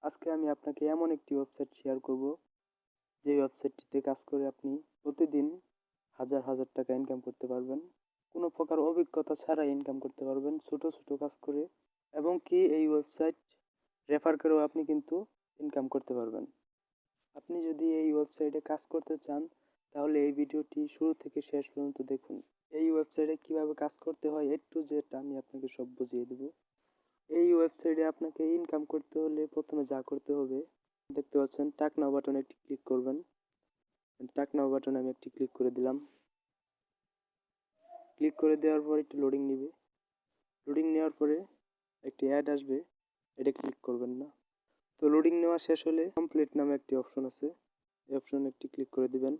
আজকে আমি আপনাকে এমন একটি ওয়েবসাইট শেয়ার করব, যে ওয়েবসাইটটিতে কাজ করে আপনি প্রতিদিন হাজার হাজার টাকা ইনকাম করতে পারবেন। কোনো প্রকার অভিজ্ঞতা ছাড়াই ইনকাম করতে পারবেন ছোট ছোট কাজ করে, এবং কি এই ওয়েবসাইট রেফার করেও আপনি কিন্তু ইনকাম করতে পারবেন। আপনি যদি এই ওয়েবসাইটে কাজ করতে চান, তাহলে এই ভিডিওটি শুরু থেকে শেষ পর্যন্ত দেখুন। এই ওয়েবসাইটে কিভাবে কাজ করতে হয় A to Z আমি আপনাকে সব বুঝিয়ে দেব। এই ওয়েবসাইটে আপনাকে ইনকাম করতে হলে প্রথমে যা করতে হবে, দেখতে পাচ্ছেন টাক নাও বাটনে একটি ক্লিক করবেন। টাক নাও বাটনে আমি একটি ক্লিক করে দিলাম। ক্লিক করে দেওয়ার পর একটু লোডিং নেবে। লোডিং নেওয়ার পরে একটি অ্যাড আসবে, এটা ক্লিক করবেন না। তো লোডিং নেওয়া শেষ হলে কমপ্লিট নামে একটি অপশন আছে, এই অপশনে একটি ক্লিক করে দিবেন।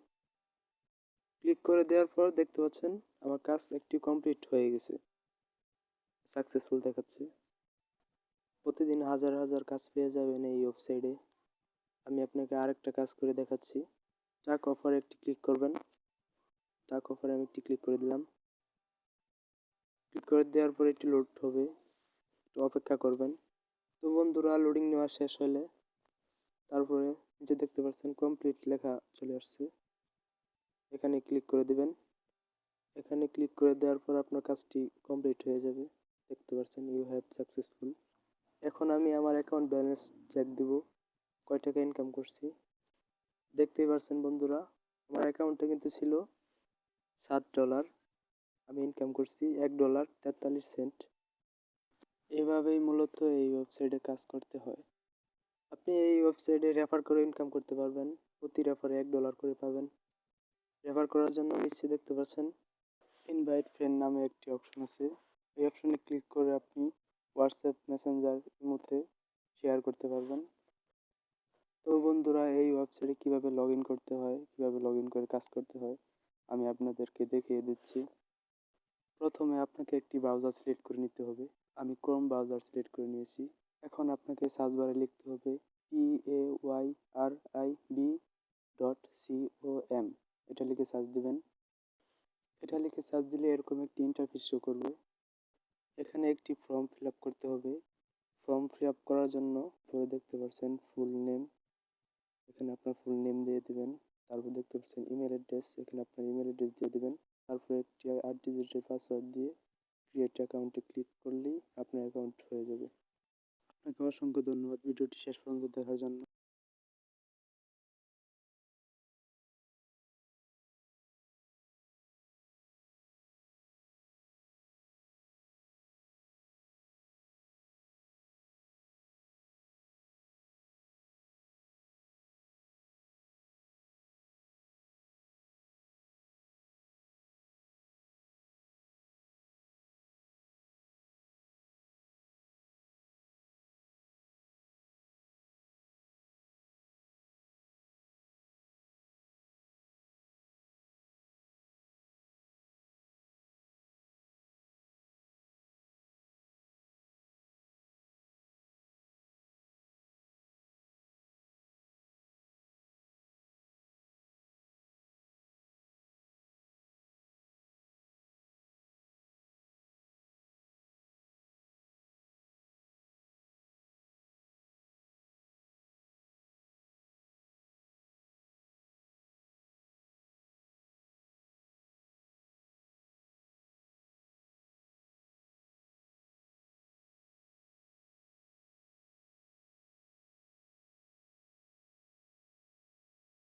ক্লিক করে দেওয়ার পর দেখতে পাচ্ছেন আমার কাজ একটি কমপ্লিট হয়ে গেছে, সাকসেসফুল দেখাচ্ছে। প্রতিদিন হাজার হাজার কাজ পেয়ে যাবেন এই ওয়েবসাইটে। আমি আপনাকে আরেকটা কাজ করে দেখাচ্ছি। টাক অফারে একটি ক্লিক করবেন। টাক অফারে আমি একটি ক্লিক করে দিলাম। ক্লিক করে দেওয়ার পরে একটি লোড হবে, একটু অপেক্ষা করবেন। তো বন্ধুরা, লোডিং নেওয়া শেষ হলে তারপরে নিচে দেখতে পাচ্ছেন কমপ্লিট লেখা চলে আসছে, এখানে ক্লিক করে দিবেন। এখানে ক্লিক করে দেওয়ার পর আপনার কাজটি কমপ্লিট হয়ে যাবে। দেখতে পাচ্ছেন ইউ হ্যাভ সাকসেসফুল। এখন আমি আমার অ্যাকাউন্ট ব্যালেন্স চেক দিব, কয় টাকা ইনকাম করছি। দেখতেই পাচ্ছেন বন্ধুরা, আমার অ্যাকাউন্টে কিন্তু ছিল $7। আমি ইনকাম করছি $1.43। এভাবেই মূলত এই ওয়েবসাইটে কাজ করতে হয়। আপনি এই ওয়েবসাইটে রেফার করে ইনকাম করতে পারবেন, প্রতি রেফারে $1 করে পাবেন। রেফার করার জন্য নিচে দেখতে পাচ্ছেন ইনভাইট ফ্রেন্ড নামে একটি অপশন আছে, এই অপশনে ক্লিক করে আপনি হোয়াটসঅ্যাপ, মেসেঞ্জার, ইমোতে শেয়ার করতে পারবেন। তো বন্ধুরা, এই ওয়েবসাইটে কিভাবে লগ ইন করতে হয়, কিভাবে লগ ইন করে কাজ করতে হয়, আমি আপনাদেরকে দেখিয়ে দিচ্ছি। প্রথমে আপনাকে একটি ব্রাউজার সিলেক্ট করে নিতে হবে। আমি ক্রোম ব্রাউজার সিলেক্ট করে নিয়েছি। এখন আপনাকে সার্চ বারে লিখতে হবে payrib.com, এটা লিখে সার্চ দিবেন। এটা লিখে সার্চ দিলে এরকম একটি ইন্টারফেস শো করবে। এখানে একটি ফর্ম ফিল আপ করতে হবে। ফর্ম ফিল আপ করার জন্য পরে দেখতে পাচ্ছেন ফুল নেম, এখানে আপনার ফুল নেম দিয়ে দিবেন। তারপর দেখতে পাচ্ছেন ইমেল অ্যাড্রেস, এখানে আপনার ইমেল অ্যাড্রেস দিয়ে দিবেন। তারপরে একটি 8 ডিজিটের পাসওয়ার্ড দিয়ে ক্রিয়েট অ্যাকাউন্টে ক্লিক করলেই আপনার অ্যাকাউন্ট হয়ে যাবে। আপনাকে অসংখ্য ধন্যবাদ ভিডিওটি শেষ পর্যন্ত দেখার জন্য।